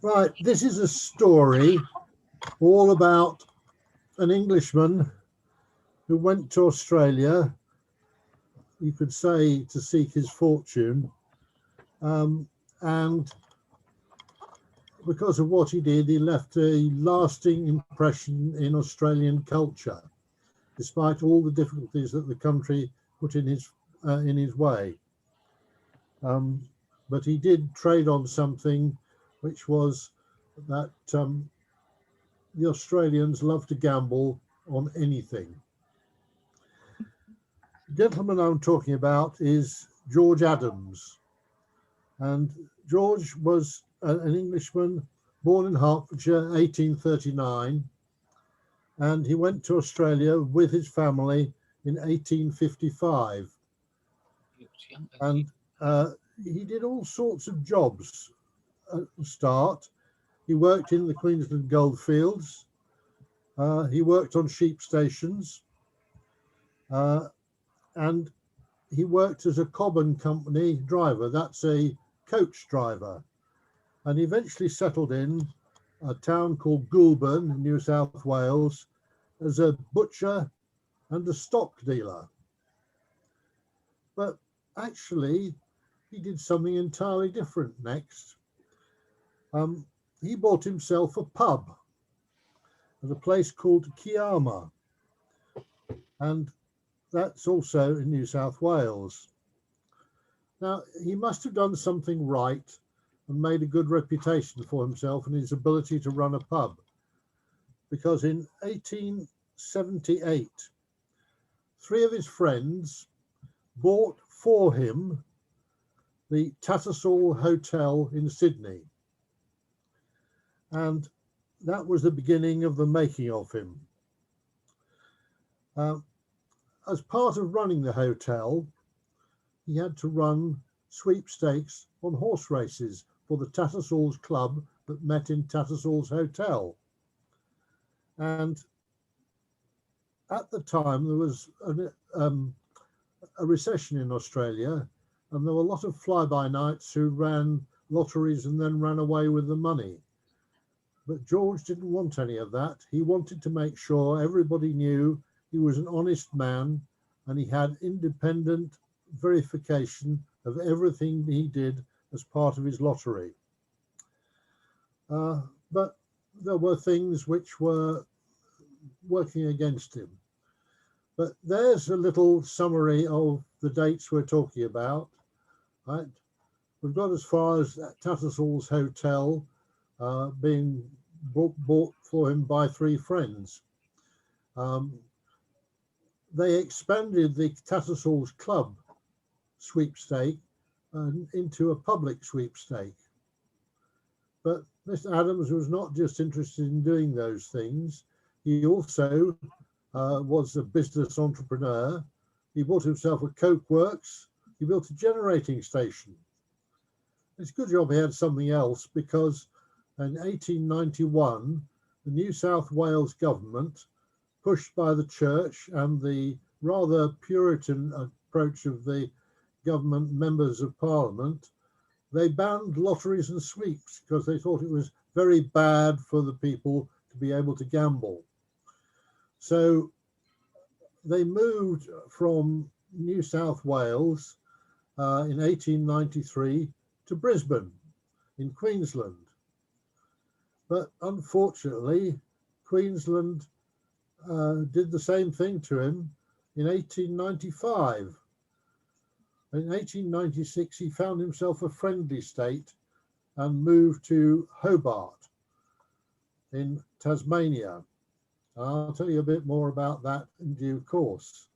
Right, this is a story all about an Englishman who went to Australia, you could say to seek his fortune, and because of what he did, he left a lasting impression in Australian culture, despite all the difficulties that the country put in his way. Um, but he did trade on something, which was that the Australians love to gamble on anything. The gentleman I'm talking about is George Adams, and George was an Englishman born in Hertfordshire, 1839, and he went to Australia with his family in 1855. And he did all sorts of jobs at the start. He worked in the Queensland goldfields. He worked on sheep stations, uh, and he worked as a Cobb and Company driver. That's a coach driver, and he eventually settled in a town called Goulburn in New South Wales as a butcher and a stock dealer. But actually, he did something entirely different next. Um, he bought himself a pub at a place called Kiama, and that's also in New South Wales. Now, he must have done something right and made a good reputation for himself and his ability to run a pub, because in 1878, three of his friends bought for him the Tattersall Hotel in Sydney. And that was the beginning of the making of him. Uh, as part of running the hotel, he had to run sweepstakes on horse races for the Tattersall's club that met in Tattersall's Hotel. And at the time, there was a recession in Australia, and there were a lot of fly-by-nights who ran lotteries and then ran away with the money. But George didn't want any of that. He wanted to make sure everybody knew he was an honest man and he had independent verification of everything he did as part of his lottery. But there were things which were working against him. But there's a little summary of the dates we're talking about. Right? We've got as far as Tattersall's Hotel being bought for him by three friends. They expanded the Tattersall's Club sweepstake into a public sweepstake. But Mr. Adams was not just interested in doing those things. He also was a business entrepreneur. He bought himself a coke works. He built a generating station. It's a good job he had something else, because in 1891, the New South Wales government, pushed by the church and the rather Puritan approach of the government members of parliament, they banned lotteries and sweeps because they thought it was very bad for the people to be able to gamble. So they moved from New South Wales in 1893 to Brisbane in Queensland. But unfortunately, Queensland did the same thing to him in 1895. In 1896, he found himself a friendly state and moved to Hobart in Tasmania. I'll tell you a bit more about that in due course.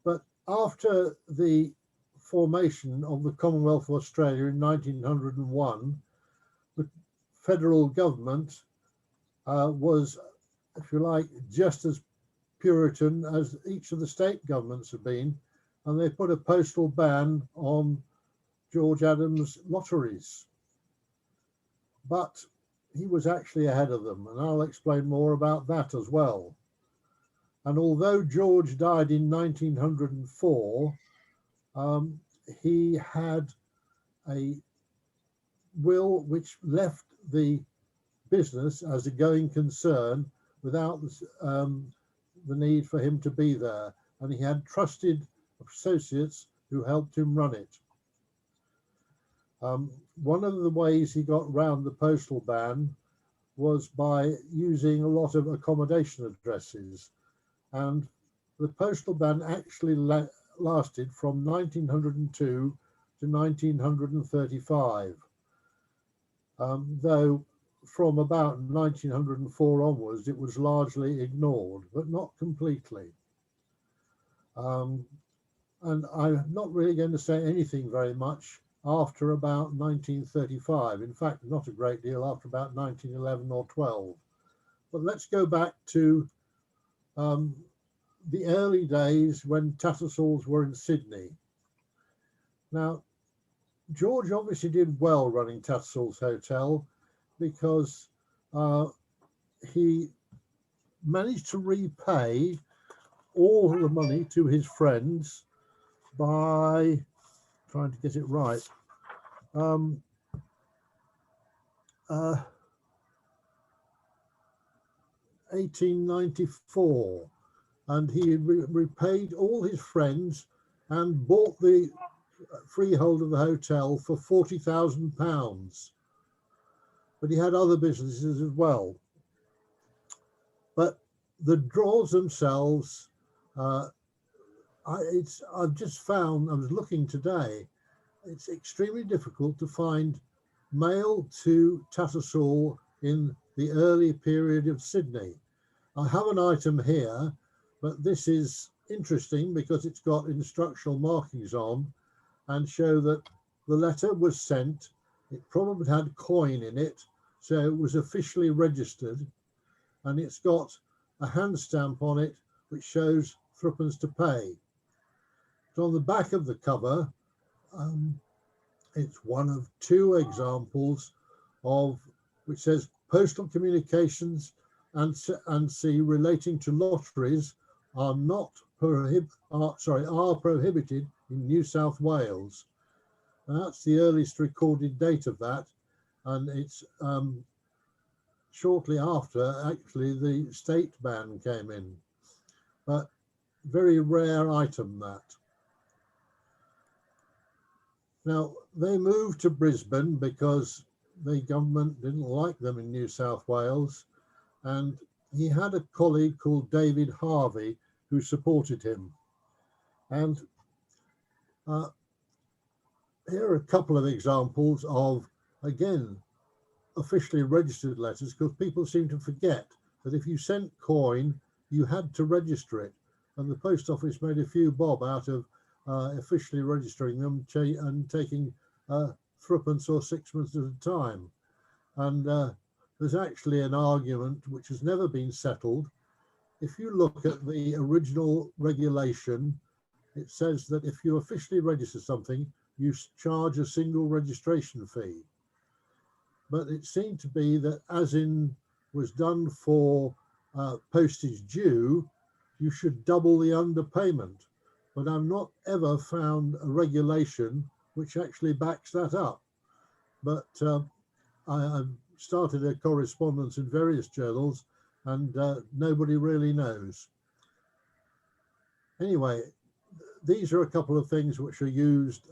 But after the formation of the Commonwealth of Australia in 1901, the federal government was, if you like, just as Puritan as each of the state governments have been, and they put a postal ban on George Adams' lotteries. But he was actually ahead of them, and I'll explain more about that as well. And although George died in 1904, he had a will which left the business as a going concern without the need for him to be there. And he had trusted associates who helped him run it. One of the ways he got round the postal ban was by using a lot of accommodation addresses. And the postal ban actually lasted from 1902 to 1935, though from about 1904 onwards it was largely ignored, but not completely. And I'm not really going to say anything very much after about 1935. In fact, not a great deal after about 1911 or 12. But let's go back to the early days when Tattersall's were in Sydney. Now, George obviously did well running Tattersall's Hotel because he managed to repay all the money to his friends by trying to get it right. 1894, and he repaid all his friends and bought the freehold of the hotel for £40,000. But he had other businesses as well. But the draws themselves, I've just found, I was looking today, it's extremely difficult to find mail to Tattersall in the early period of Sydney. I have an item here, but this is interesting because it's got instructional markings on and show that the letter was sent. It probably had coin in it, so it was officially registered, and it's got a hand stamp on it which shows threepence to pay. So on the back of the cover, it's one of two examples of which says postal communications and see relating to lotteries are prohibited in New South Wales. And that's the earliest recorded date of that, and it's shortly after actually the state ban came in, but very rare item that. Now, they moved to Brisbane because the government didn't like them in New South Wales, and he had a colleague called David Harvey who supported him. And here are a couple of examples of, again, officially registered letters, because people seem to forget that if you sent coin, you had to register it. And the post office made a few bob out of officially registering them and taking threepence or sixpence at a time. And there's actually an argument which has never been settled. If you look at the original regulation, it says that if you officially register something, you charge a single registration fee. But it seemed to be that, as in was done for postage due, you should double the underpayment. But I've not ever found a regulation which actually backs that up. But I've started a correspondence in various journals, and nobody really knows. Anyway, these are a couple of things which are used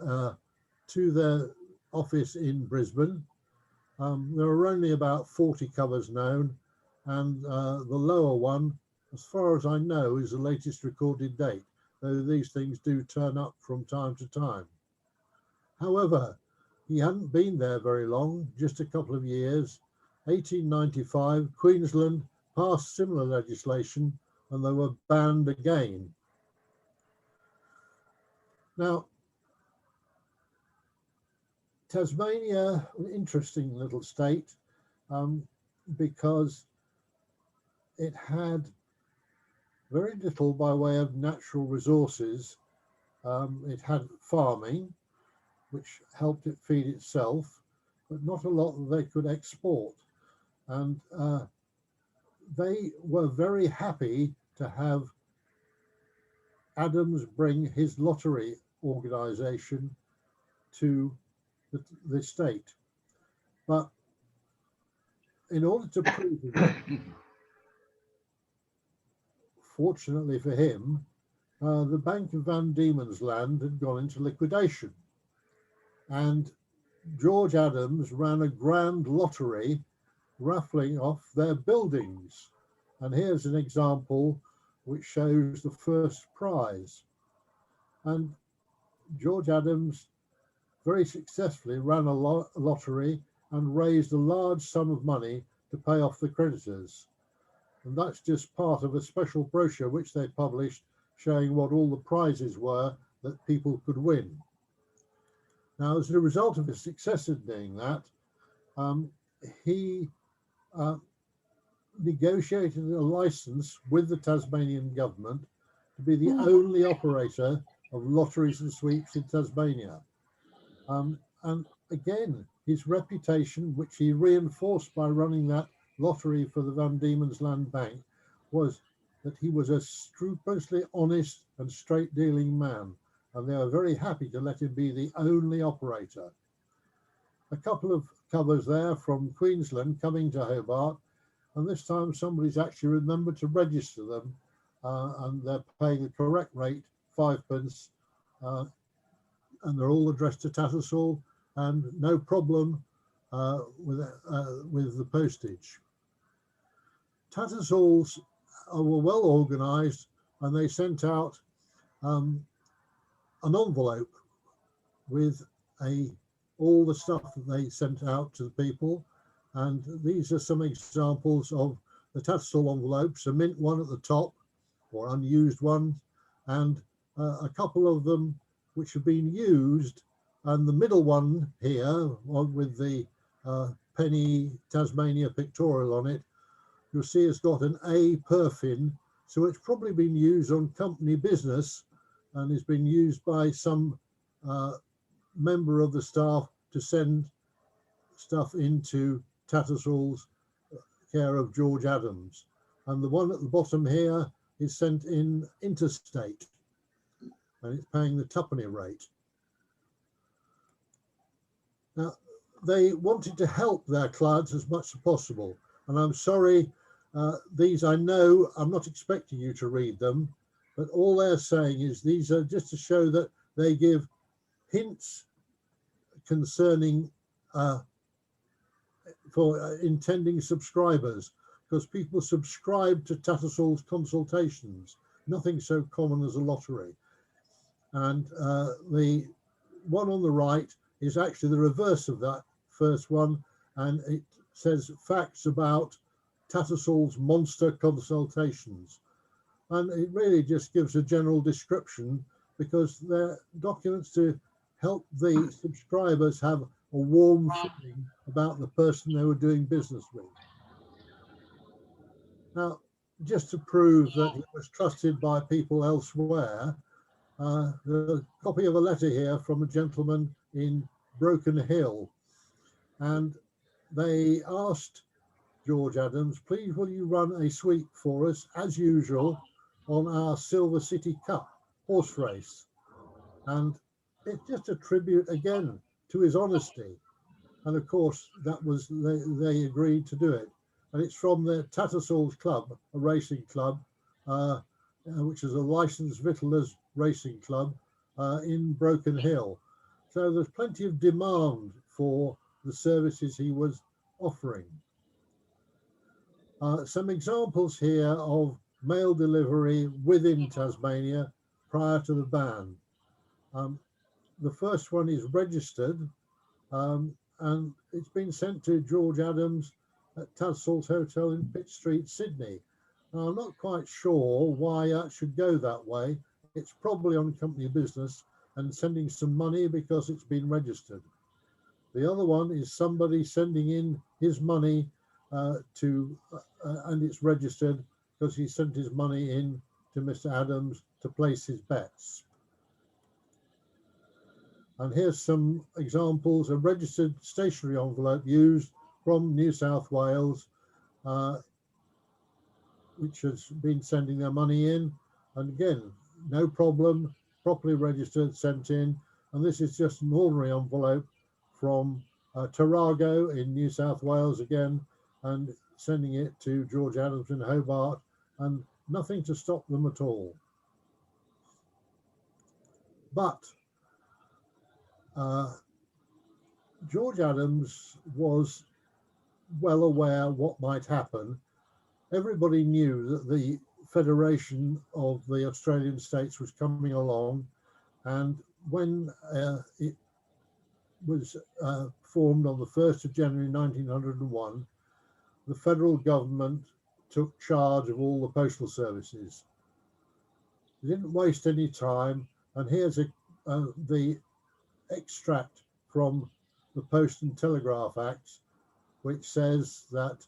to their office in Brisbane. There are only about 40 covers known, and the lower one, as far as I know, is the latest recorded date, though these things do turn up from time to time. However, he hadn't been there very long, just a couple of years. 1895, Queensland passed similar legislation, and they were banned again. Now, Tasmania, an interesting little state, because it had very little by way of natural resources. It had farming, which helped it feed itself, but not a lot that they could export. And they were very happy to have Adams bring his lottery organisation to the state. But in order to prove it, fortunately for him, the Bank of Van Diemen's Land had gone into liquidation, and George Adams ran a grand lottery raffling off their buildings. And here's an example which shows the first prize. And George Adams very successfully ran a lottery and raised a large sum of money to pay off the creditors. And that's just part of a special brochure which they published showing what all the prizes were that people could win. Now, as a result of his success in doing that, he negotiated a license with the Tasmanian government to be the only operator of lotteries and sweeps in Tasmania. And again, his reputation, which he reinforced by running that lottery for the Van Diemen's Land Bank, was that he was a scrupulously honest and straight dealing man, and they were very happy to let him be the only operator. A couple of covers there from Queensland coming to Hobart, and this time somebody's actually remembered to register them, and they're paying the correct rate, 5p, and they're all addressed to Tattersall, and no problem with the postage. Tattersall's were well organised, and they sent out an envelope with all the stuff that they sent out to the people. And these are some examples of the Tattersall envelopes, a mint one at the top, or unused one, and a couple of them which have been used. And the middle one here, with the penny Tasmania pictorial on it, you'll see it's got an A perfin, so it's probably been used on company business and has been used by some member of the staff to send stuff into Tattersall's care of George Adams. And the one at the bottom here is sent in interstate, and it's paying the twopenny rate. Now, they wanted to help their clients as much as possible, and I'm sorry, these I know, I'm not expecting you to read them, but all they're saying is these are just to show that they give hints concerning for intending subscribers, because people subscribe to Tattersall's consultations, nothing so common as a lottery. And the one on the right is actually the reverse of that first one, and it says facts about Tattersall's monster consultations. And it really just gives a general description, because they're documents to help the subscribers have a warm feeling about the person they were doing business with. Now, just to prove that he was trusted by people elsewhere, there's a copy of a letter here from a gentleman in Broken Hill, and they asked George Adams, please will you run a sweep for us as usual on our Silver City Cup horse race. And it's just a tribute again to his honesty, and of course that was they agreed to do it. And it's from the Tattersall's Club, a racing club, which is a licensed victuallers racing club in Broken Hill. So there's plenty of demand for the services he was offering. Some examples here of mail delivery within Tasmania prior to the ban. The first one is registered, and it's been sent to George Adams at Tattersall's Hotel in Pitt Street, Sydney. Now, I'm not quite sure why that should go that way. It's probably on company business and sending some money because it's been registered. The other one is somebody sending in his money and it's registered because he sent his money in to Mr. Adams to place his bets. And here's some examples: a registered stationery envelope used from New South Wales, which has been sending their money in. And again, no problem, properly registered, sent in. And this is just an ordinary envelope from Tarago in New South Wales again, and sending it to George Adams in Hobart, and nothing to stop them at all. But George Adams was well aware what might happen. Everybody knew that the Federation of the Australian states was coming along, and when it was formed on the 1st of January 1901, the federal government took charge of all the postal services. They didn't waste any time, and here's the extract from the Post and Telegraph Act, which says that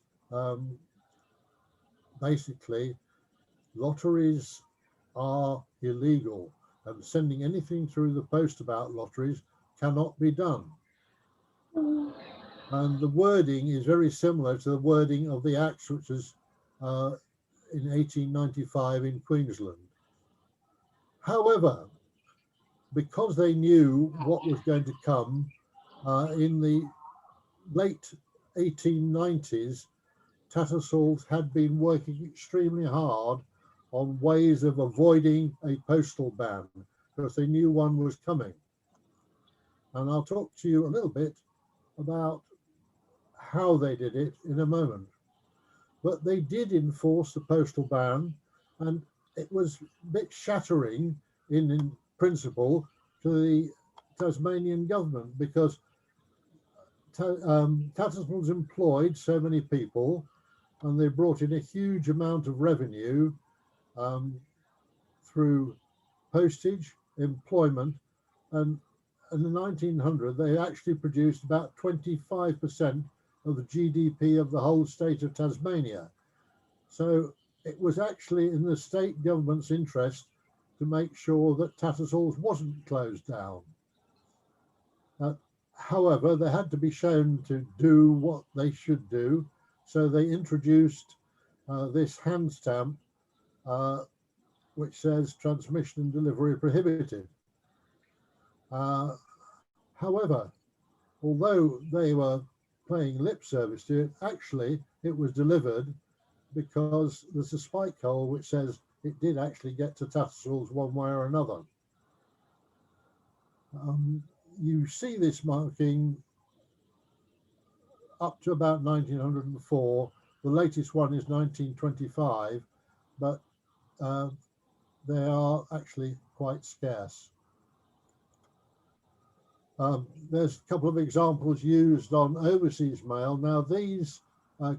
basically lotteries are illegal, and sending anything through the post about lotteries cannot be done. And the wording is very similar to the wording of the Act, which was in 1895 in Queensland. However, because they knew what was going to come, in the late 1890s, Tattersall's had been working extremely hard on ways of avoiding a postal ban, because they knew one was coming. And I'll talk to you a little bit about how they did it in a moment. But they did enforce the postal ban, and it was a bit shattering in principle to the Tasmanian government, because Tattersall's employed so many people, and they brought in a huge amount of revenue through postage, employment, and in the 1900 they actually produced about 25% of the GDP of the whole state of Tasmania. So it was actually in the state government's interest to make sure that Tattersall's wasn't closed down. However, they had to be shown to do what they should do, so they introduced this hand stamp which says transmission and delivery prohibited. However, although they were paying lip service to it, actually it was delivered, because there's a spike hole which says it did actually get to Tattersall's one way or another. You see this marking up to about 1904. The latest one is 1925, but they are actually quite scarce. There's a couple of examples used on overseas mail. Now these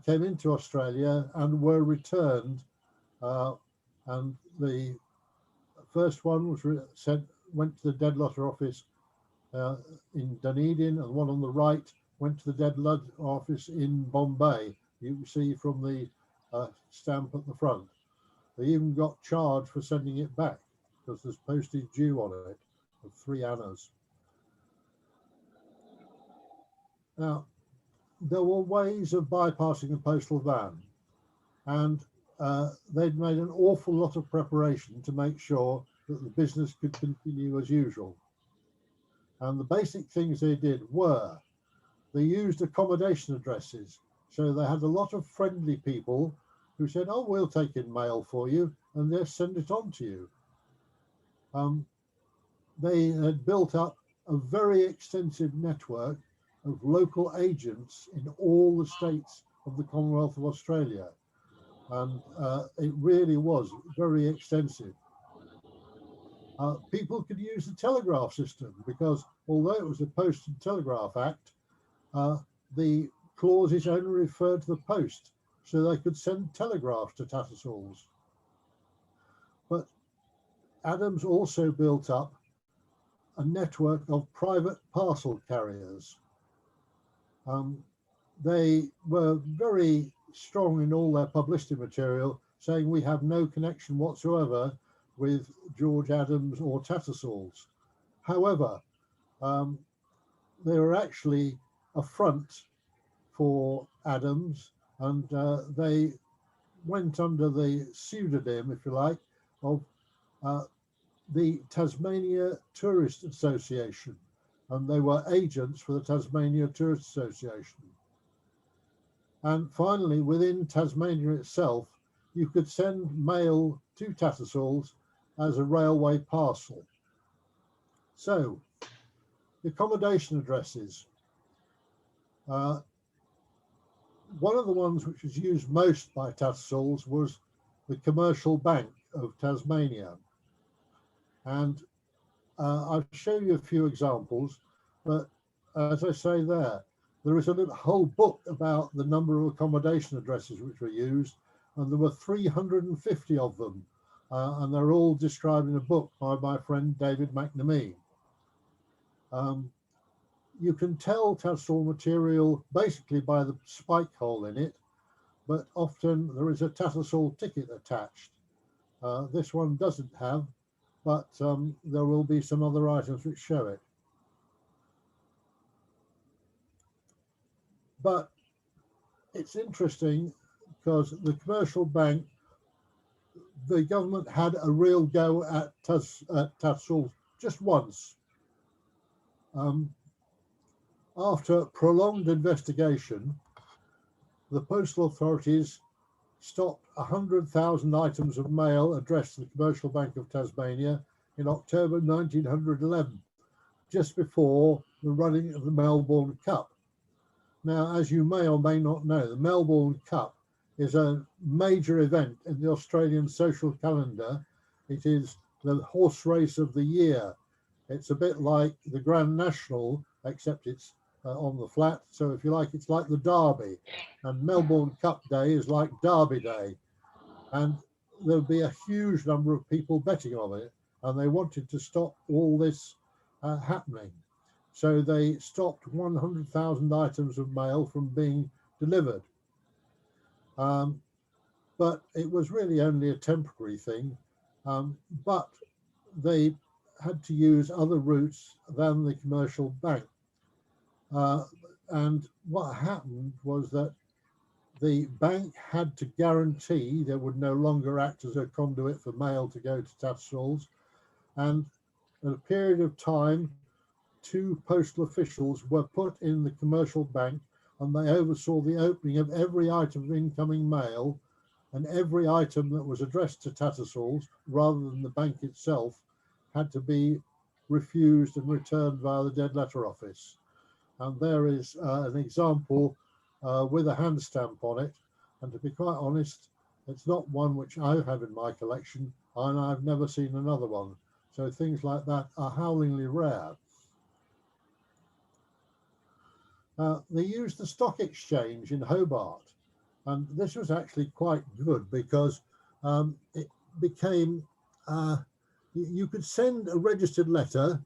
came into Australia and were returned, and the first one was went to the Dead Letter Office in Dunedin, and the one on the right went to the Dead Letter Office in Bombay. You can see from the stamp at the front. They even got charged for sending it back, because there's postage due on it of 3 annas. Now, there were ways of bypassing the postal ban, and they'd made an awful lot of preparation to make sure that the business could continue as usual. And the basic things they did were, they used accommodation addresses. So they had a lot of friendly people who said, oh, we'll take in mail for you, and they'll send it on to you. They had built up a very extensive network of local agents in all the states of the Commonwealth of Australia. And it really was very extensive. People could use the telegraph system, because although it was a Post and Telegraph Act, the clauses only referred to the post, so they could send telegraphs to Tattersall's. But Adams also built up a network of private parcel carriers. They were very strong in all their publicity material, saying we have no connection whatsoever with George Adams or Tattersall's. However, they were actually a front for Adams, and they went under the pseudonym, if you like, of the Tasmania Tourist Association, and they were agents for the Tasmania Tourist Association. And finally, within Tasmania itself, you could send mail to Tattersall's as a railway parcel. So, the accommodation addresses. One of the ones which was used most by Tattersall's was the Commercial Bank of Tasmania. And I'll show you a few examples, but as I say there is a whole book about the number of accommodation addresses which were used, and there were 350 of them, and they're all described in a book by my friend David McNamee. You can tell Tattersall material basically by the spike hole in it, but often there is a Tattersall ticket attached. This one doesn't have, but there will be some other items which show it. But it's interesting because the commercial bank, the government had a real go at Tattersall just once. After prolonged investigation, the postal authorities stopped 100,000 items of mail addressed to the Commercial Bank of Tasmania in October 1911, just before the running of the Melbourne Cup. Now, as you may or may not know, the Melbourne Cup is a major event in the Australian social calendar. It is the horse race of the year. It's a bit like the Grand National, except it's on the flat. So if you like, it's like the Derby. And Melbourne Cup Day is like Derby Day. And there'll be a huge number of people betting on it. And they wanted to stop all this happening. So they stopped 100,000 items of mail from being delivered. But it was really only a temporary thing. But they had to use other routes than the commercial bank. And what happened was that the bank had to guarantee they would no longer act as a conduit for mail to go to Tattersall's. And at a period of time, 2 postal officials were put in the commercial bank, and they oversaw the opening of every item of incoming mail, and every item that was addressed to Tattersall's rather than the bank itself had to be refused and returned via the dead letter office. And there is an example with a hand stamp on it. And to be quite honest, it's not one which I have in my collection, and I've never seen another one. So things like that are howlingly rare. They used the stock exchange in Hobart, and this was actually quite good because it became, you could send a registered letter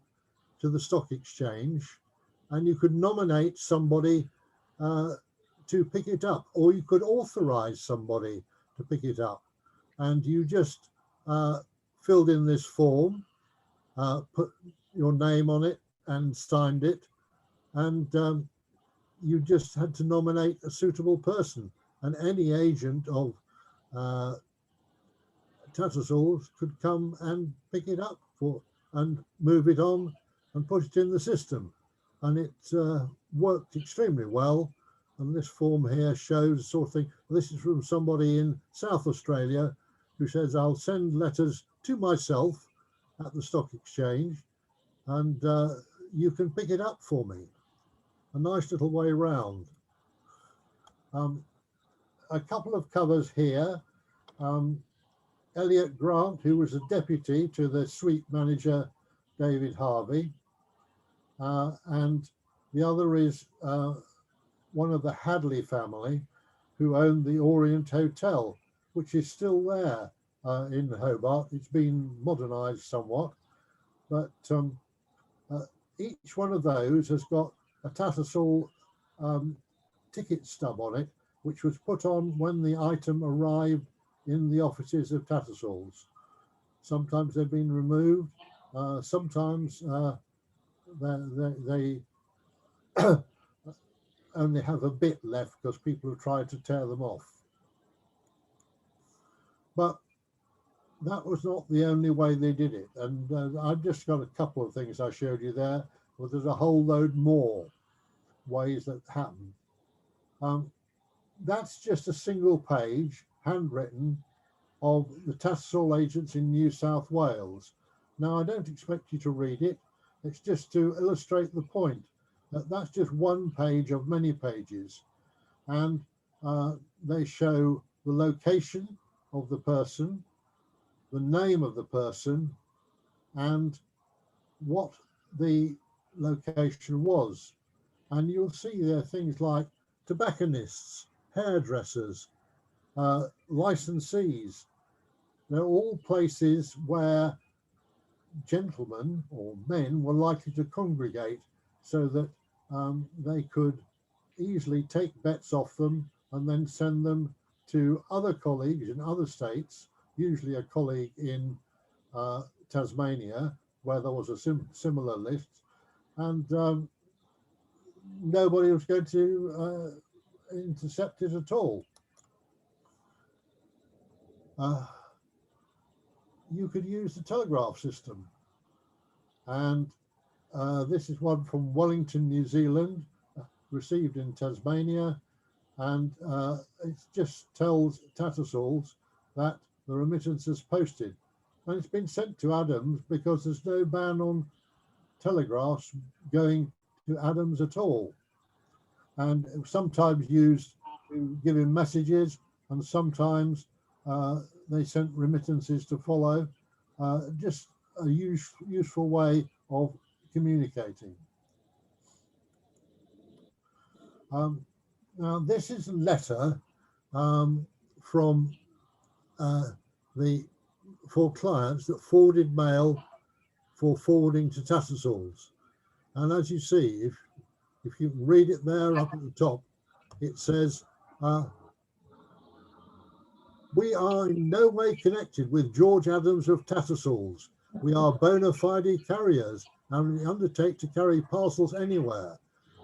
to the stock exchange, and you could nominate somebody to pick it up, or you could authorize somebody to pick it up. And you just filled in this form, put your name on it and signed it, and you just had to nominate a suitable person, and any agent of Tattersall's could come and pick it up and move it on and put it in the system. And it worked extremely well. And this form here shows the sort of thing. This is from somebody in South Australia who says, I'll send letters to myself at the stock exchange, and you can pick it up for me. A nice little way round. A couple of covers here. Elliot Grant, who was a deputy to the sweep manager, David Harvey. And the other is one of the Hadley family who owned the Orient Hotel, which is still there in Hobart. It's been modernized somewhat, but each one of those has got a Tattersall ticket stub on it, which was put on when the item arrived in the offices of Tattersall's. Sometimes they've been removed, sometimes they only have a bit left because people have tried to tear them off. But that was not the only way they did it. And I've just got a couple of things I showed you there, but there's a whole load more ways that happen. that's just a single page, handwritten, of the Tattersall agents in New South Wales. Now, I don't expect you to read it. It's just to illustrate the point that that's just one page of many pages. And they show the location of the person, the name of the person, and what the location was. And you'll see there things like tobacconists, hairdressers, licensees. They're all places where gentlemen or men were likely to congregate so that they could easily take bets off them and then send them to other colleagues in other states, usually a colleague in Tasmania, where there was a similar list, and nobody was going to intercept it at all. You could use the telegraph system, and this is one from Wellington, New Zealand, received in Tasmania, and it just tells Tattersall's that the remittance is posted, and it's been sent to Adams because there's no ban on telegraphs going to Adams at all, and sometimes used to give him messages, and sometimes they sent remittances to follow. Just a useful way of communicating. Now, this is a letter from for clients that forwarded mail for forwarding to Tattersall's. And as you see, if you can read it there up at the top, it says, we are in no way connected with George Adams of Tattersall's. We are bona fide carriers and we undertake to carry parcels anywhere.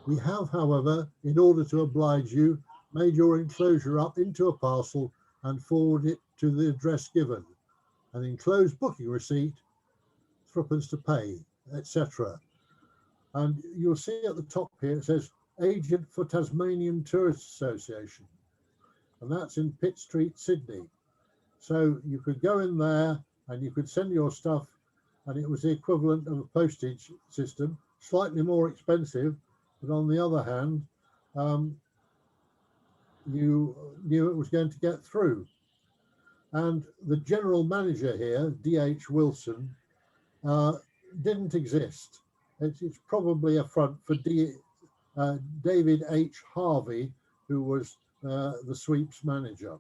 We have, however, in order to oblige you, made your enclosure up into a parcel and forward it to the address given. An enclosed booking receipt, threepence to pay, etc. And you'll see at the top here, it says Agent for Tasmanian Tourist Association. And that's in Pitt Street, Sydney. So you could go in there and you could send your stuff, and it was the equivalent of a postage system, slightly more expensive, but on the other hand, you knew it was going to get through. And the general manager here, D.H. Wilson, didn't exist. It's probably a front for David H. Harvey, who was the sweeps manager.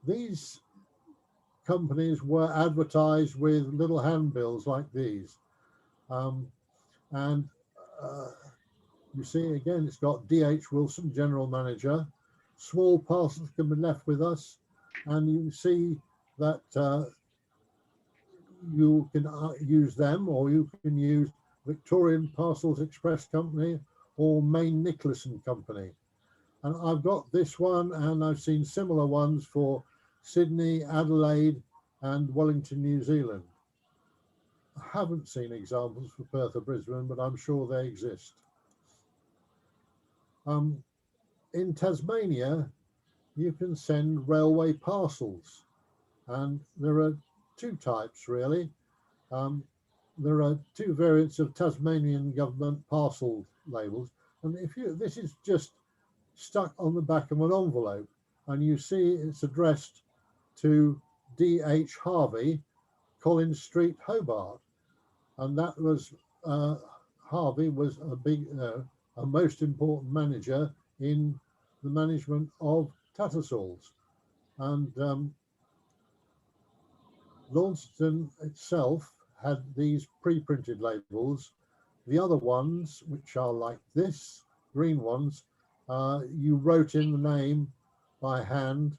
These companies were advertised with little handbills like these. You see again, it's got D.H. Wilson, general manager. Small parcels can be left with us, and you see that you can use them, or you can use Victorian Parcels Express Company or Main Nicholas and Company. And I've got this one, and I've seen similar ones for Sydney, Adelaide, and Wellington, New Zealand. I haven't seen examples for Perth or Brisbane, but I'm sure they exist. In Tasmania, you can send railway parcels, and there are two types really. There are two variants of Tasmanian government parcel labels, and this is just stuck on the back of an envelope, and you see it's addressed to D.H. Harvey, Collins Street, Hobart, and that was Harvey was a most important manager in the management of Tattersall's, and Launceston itself had these pre-printed labels. The other ones, which are like this, green ones, you wrote in the name by hand,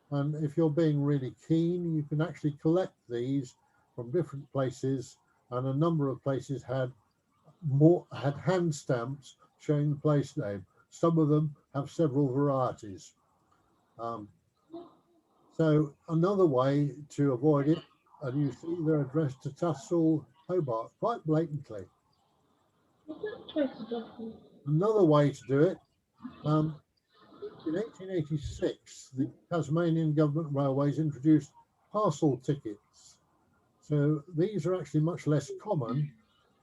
and if you're being really keen, you can actually collect these from different places, and a number of places had hand stamps showing the place name. Some of them have several varieties. So another way to avoid it, and you see they're addressed to Tattersall, Hobart, quite blatantly. Another way to do it, in 1886, the Tasmanian Government Railways introduced parcel tickets. So these are actually much less common.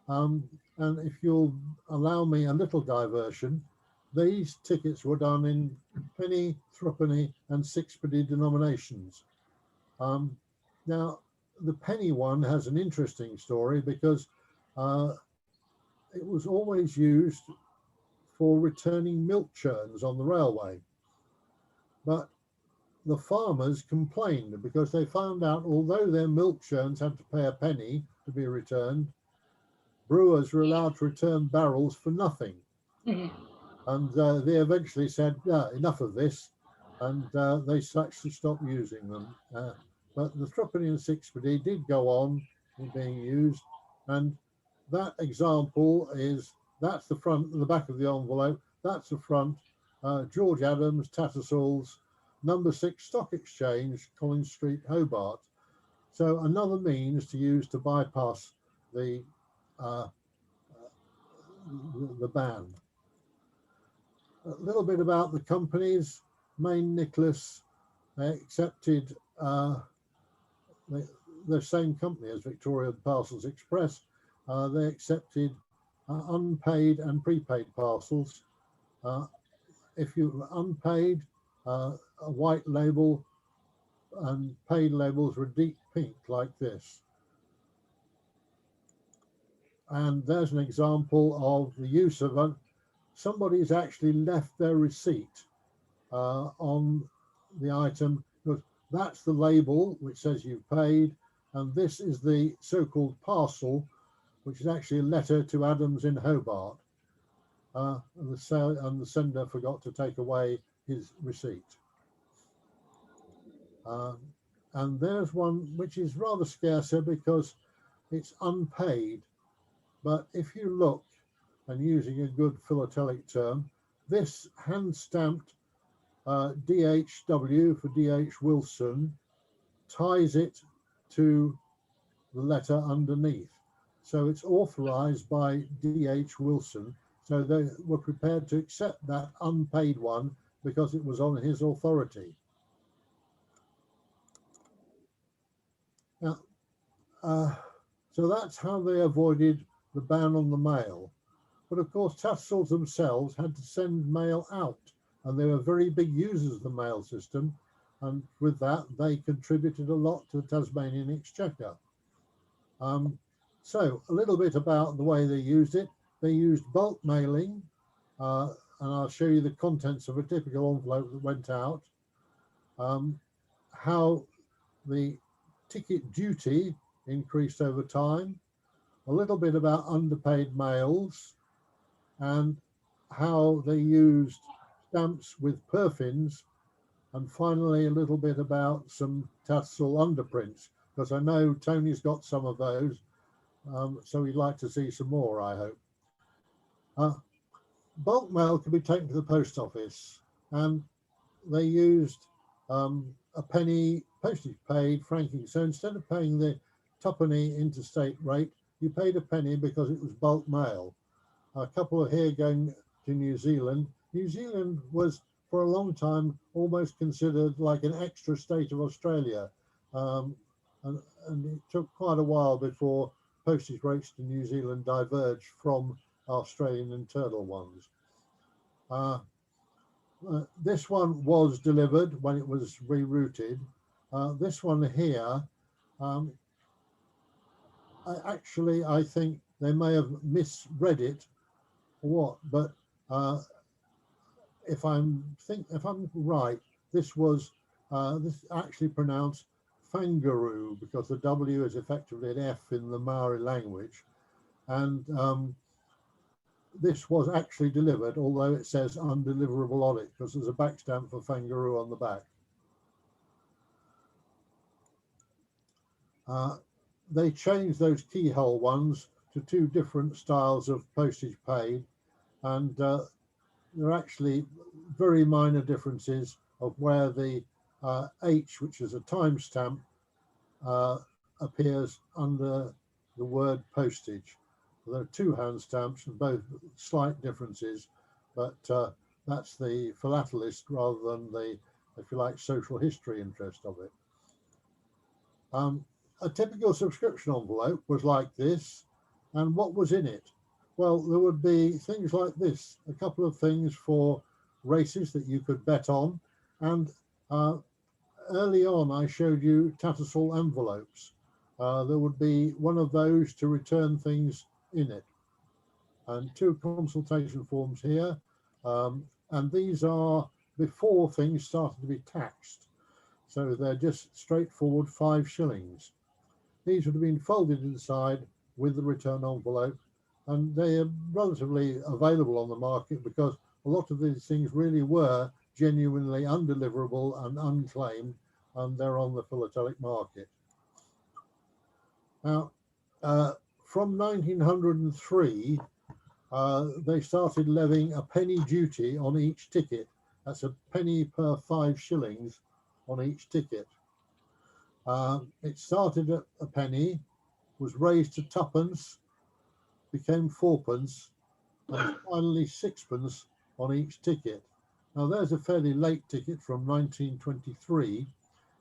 And if you'll allow me a little diversion, these tickets were done in penny, threepenny, and sixpenny denominations. Now, the penny one has an interesting story because it was always used for returning milk churns on the railway. But the farmers complained because they found out although their milk churns had to pay a penny to be returned, brewers were allowed to return barrels for nothing. And they eventually said, enough of this, and they actually stopped using them. But the threepenny and sixpenny did go on being used, and that example that's the front, the back of the envelope, that's the front, George Adams, Tattersall's, number 6 Stock Exchange, Collins Street, Hobart. So another means to use to bypass the ban. A little bit about the companies. Main Nicholas accepted the same company as Victoria Parcels Express. They accepted unpaid and prepaid parcels. If you unpaid, a white label, and paid labels were deep pink like this. And there's an example of the use of somebody's actually left their receipt on the item, because that's the label which says you've paid, and this is the so-called parcel, which is actually a letter to Adams in Hobart. And the sender forgot to take away his receipt. And there's one which is rather scarcer because it's unpaid. But if you look, and using a good philatelic term, this hand-stamped DHW for DH Wilson ties it to the letter underneath. So it's authorized by DH Wilson. So they were prepared to accept that unpaid one because it was on his authority. Now, so that's how they avoided the ban on the mail. But of course, Tattersall themselves had to send mail out, and they were very big users of the mail system. And with that, they contributed a lot to the Tasmanian Exchequer. So a little bit about the way they used it. They used bulk mailing, and I'll show you the contents of a typical envelope that went out. How the ticket duty increased over time, a little bit about underpaid mails, and how they used stamps with perfins, and finally a little bit about some Tattersall underprints, because I know Tony's got some of those, so we'd like to see some more, I hope. Bulk mail could be taken to the post office, and they used a penny postage paid franking. So instead of paying the twopenny interstate rate, you paid a penny because it was bulk mail. A couple are here going to New Zealand. New Zealand was for a long time almost considered like an extra state of Australia. And it took quite a while before postage rates to New Zealand diverged from Australian internal ones. This one was delivered when it was rerouted. This one here, I think they may have misread it or what, but if I'm right, this was this actually pronounced Fangaroo, because the W is effectively an F in the Maori language, and this was actually delivered, although it says undeliverable on it, because there's a back stamp for Fangaroo on the back. They changed those keyhole ones to 2 different styles of postage paid, and there are actually very minor differences of where the H, which is a timestamp, appears under the word postage. There are two hand stamps and both slight differences, but that's the philatelist rather than the, if you like, social history interest of it. A typical subscription envelope was like this, and what was in it? Well, there would be things like this, a couple of things for races that you could bet on, and early on I showed you Tattersall envelopes. There would be one of those to return things in it, and two consultation forms here, and these are before things started to be taxed, so they're just straightforward 5 shillings. These would have been folded inside with the return envelope, and they are relatively available on the market because a lot of these things really were genuinely undeliverable and unclaimed, and they're on the philatelic market. Now, from 1903, they started levying a penny duty on each ticket. That's a penny per 5 shillings on each ticket. It started at a penny, was raised to 2p, became 4p, and finally 6p on each ticket. Now there's a fairly late ticket from 1923,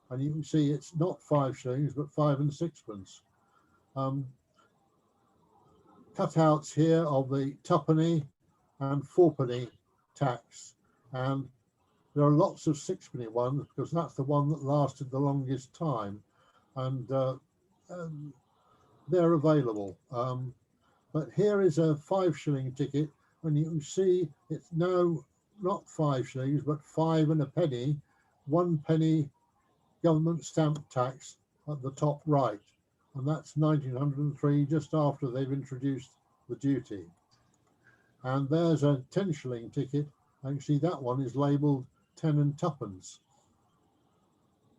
and you can see it's not 5 shillings, but 5 and 6p. Cutouts here of the 2p and 4p tax, and there are lots of 6p ones because that's the one that lasted the longest time, and they're available. But here is a 5 shilling ticket, and you can see it's now not 5 shillings, but 5 and a penny, 1 penny government stamp tax at the top right. And that's 1903, just after they've introduced the duty. And there's a 10 shilling ticket, and you see that one is labelled 10 and 2p.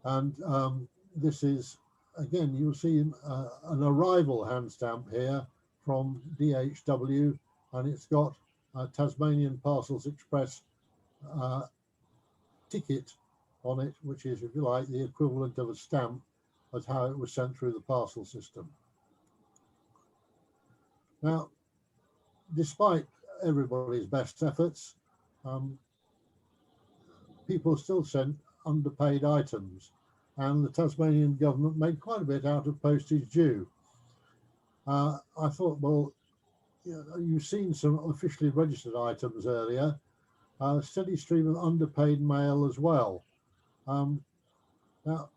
And this is, again, you'll see an arrival hand stamp here from DHW, and it's got a Tasmanian Parcels Express ticket on it, which is, if you like, the equivalent of a stamp as how it was sent through the parcel system. Now, despite everybody's best efforts, people still sent underpaid items, and the Tasmanian government made quite a bit out of postage due. I thought, well, you've seen some officially registered items earlier, a steady stream of underpaid mail as well. Now,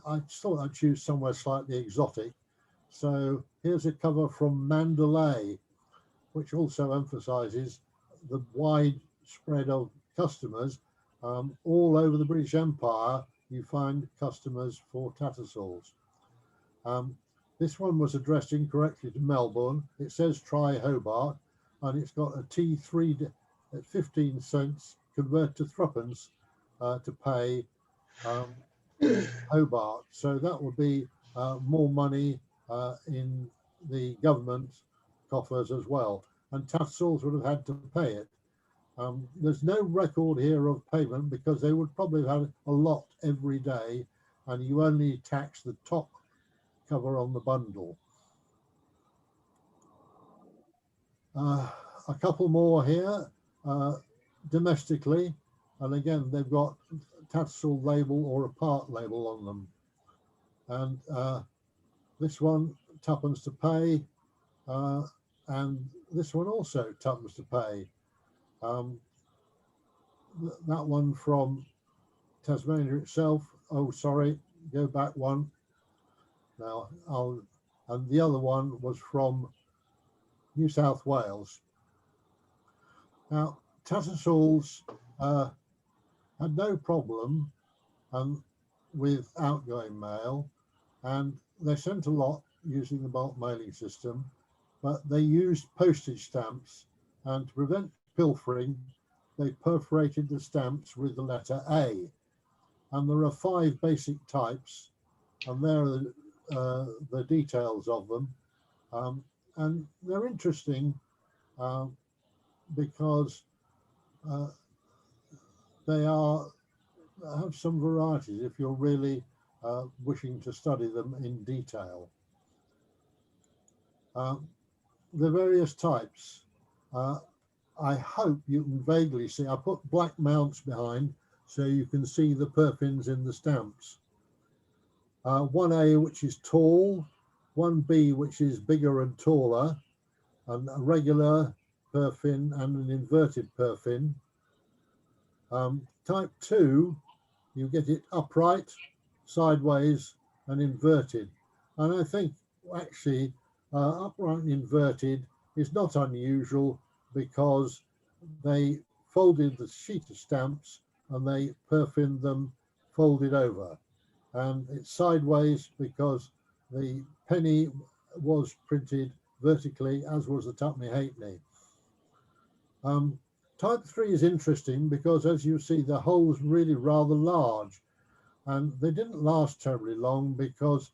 I thought I'd choose somewhere slightly exotic. So here's a cover from Mandalay, which also emphasises the wide spread of customers. All over the British Empire, you find customers for Tattersall's. This one was addressed incorrectly to Melbourne. It says try Hobart, and it's got a T3 at 15 cents, convert to 3p to pay Hobart. So that would be more money in the government coffers as well. And Tattersall's would have had to pay it. There's no record here of payment because they would probably have had a lot every day, and you only tax the top cover on the bundle. A couple more here domestically, and again they've got Tattersall label or a part label on them, and this one 2p to pay, and this one also 2p to pay. That one from Tasmania itself, oh sorry, go back one. Now and the other one was from New South Wales. Now Tattersall's had no problem with outgoing mail, and they sent a lot using the bulk mailing system, but they used postage stamps, and to prevent pilfering, they perforated the stamps with the letter A. And there are 5 basic types, and there are the details of them. And they're interesting because they have some varieties if you're really wishing to study them in detail. the various types. I hope you can vaguely see. I put black mounts behind so you can see the perfins in the stamps. 1A, which is tall, 1B, which is bigger and taller, and a regular perfin and an inverted perfin. Type 2, you get it upright, sideways, and inverted. And I think actually upright and inverted is not unusual because they folded the sheet of stamps and they perfined them folded over. And it's sideways because the penny was printed vertically, as was the twopenny halfpenny. Type 3 is interesting because, as you see, the hole's really rather large, and they didn't last terribly long because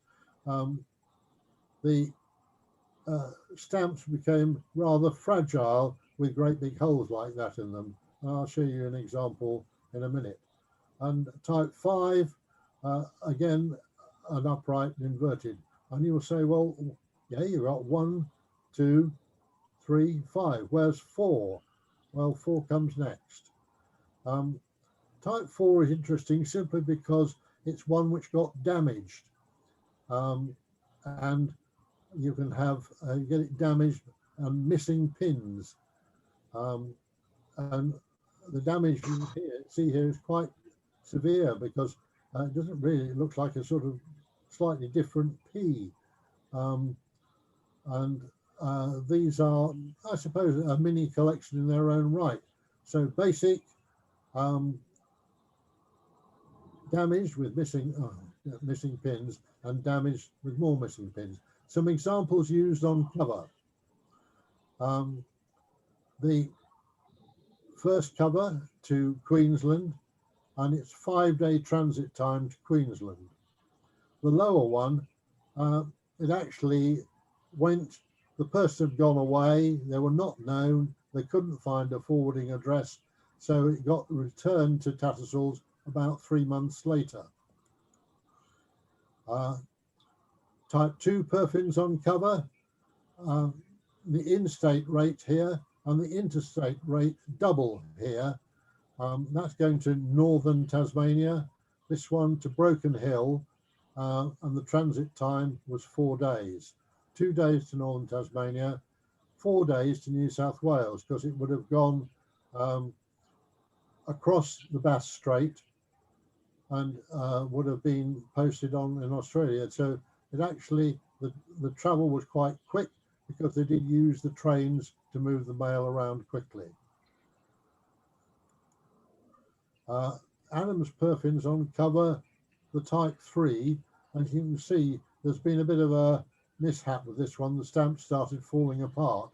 the stamps became rather fragile with great big holes like that in them. And I'll show you an example in a minute. And type 5, again, an upright and inverted. And you'll say, well, yeah, you've got 1, 2, 3, 5. Where's 4? Well, 4 comes next. Type 4 is interesting simply because it's one which got damaged. And you can have, get it damaged and missing pins. And the damage you see here is quite severe because it doesn't really, it looks like a sort of slightly different P. These are, I suppose, a mini collection in their own right. So basic, damaged with missing pins, and damaged with more missing pins. Some examples used on cover. The first cover to Queensland, and it's 5-day transit time to Queensland. The lower one, it actually went, the person had gone away, they were not known, they couldn't find a forwarding address, so it got returned to Tattersall's about 3 months later. Type 2 perfins on cover, the in-state rate here and the interstate rate double here. That's going to northern Tasmania, this one to Broken Hill, and the transit time was 4 days. 2 days to northern Tasmania, 4 days to New South Wales, because it would have gone across the Bass Strait and would have been posted on in Australia. So it actually, the travel was quite quick because they did use the trains to move the mail around quickly. Adams perfins on cover, the type 3, and you can see there's been a bit of a mishap with this one. The stamps started falling apart.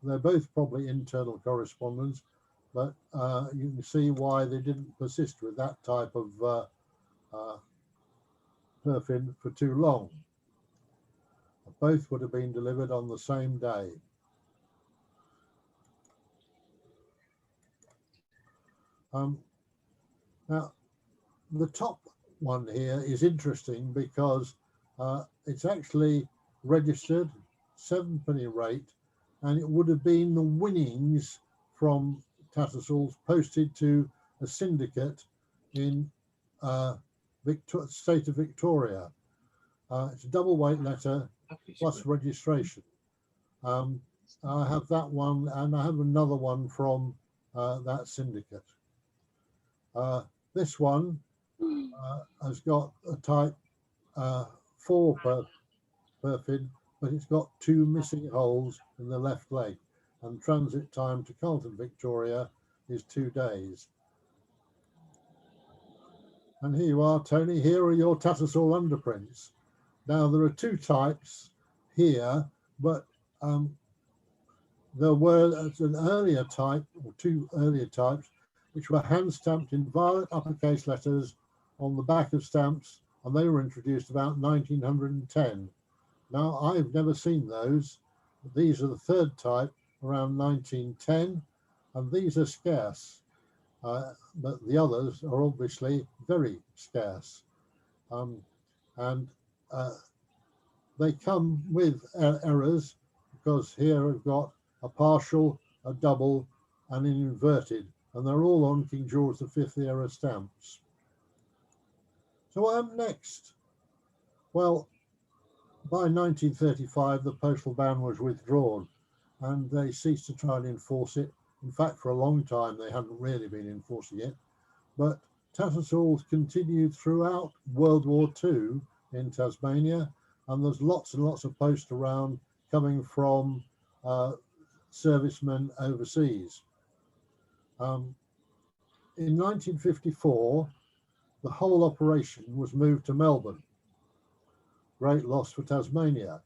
They're both probably internal correspondence, but you can see why they didn't persist with that type of perfin for too long. Both would have been delivered on the same day. Now, the top one here is interesting because it's actually registered 7-penny rate, and it would have been the winnings from Tattersall's posted to a syndicate in state of Victoria. It's a double weight letter plus registration. I have that one, and I have another one from that syndicate. This one has got a type 4 perfin, but it's got 2 missing holes in the left leg, and transit time to Carlton, Victoria is 2 days. And here you are, Tony. Here are your Tattersall underprints. Now, there are 2 types here, but there were an earlier type, or 2 earlier types, which were hand stamped in violet uppercase letters on the back of stamps, and they were introduced about 1910. Now, I've never seen those. These are the 3rd type, around 1910, and these are scarce, but the others are obviously very scarce. They come with errors because here we've got a partial, a double, and an inverted, and they're all on King George V era stamps. So what happened next? Well, by 1935, the postal ban was withdrawn, and they ceased to try and enforce it. In fact, for a long time, they hadn't really been enforcing it. But Tattersall's continued throughout World War II in Tasmania, and there's lots and lots of posts around coming from servicemen overseas. In 1954, the whole operation was moved to Melbourne. Great loss for Tasmania.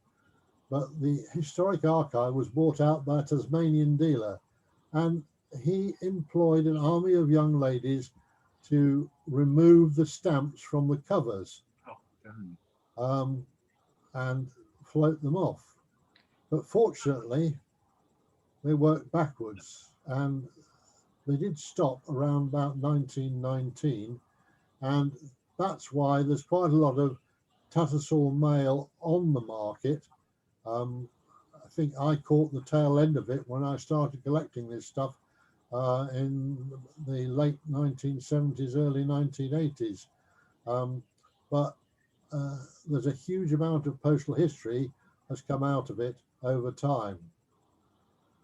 But the historic archive was bought out by a Tasmanian dealer, and he employed an army of young ladies to remove the stamps from the covers and float them off. But fortunately, they worked backwards, and they did stop around about 1919, and that's why there's quite a lot of Tattersall mail on the market. I think I caught the tail end of it when I started collecting this stuff in the late 1970s, early 1980s. But there's a huge amount of postal history has come out of it over time.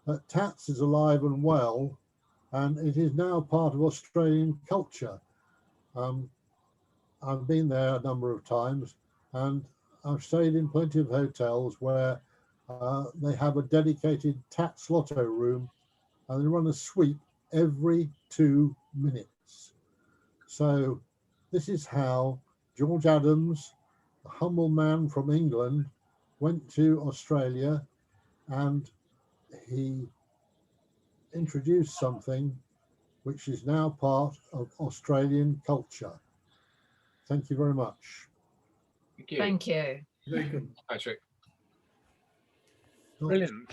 But Tats is alive and well, and it is now part of Australian culture. I've been there a number of times, and I've stayed in plenty of hotels where they have a dedicated Tats Lotto room, and they run a sweep every 2 minutes. So this is how George Adams, a humble man from England, went to Australia, and he introduced something which is now part of Australian culture. Thank you very much. Thank you. Thank you. Very good, Patrick. Oh. Brilliant.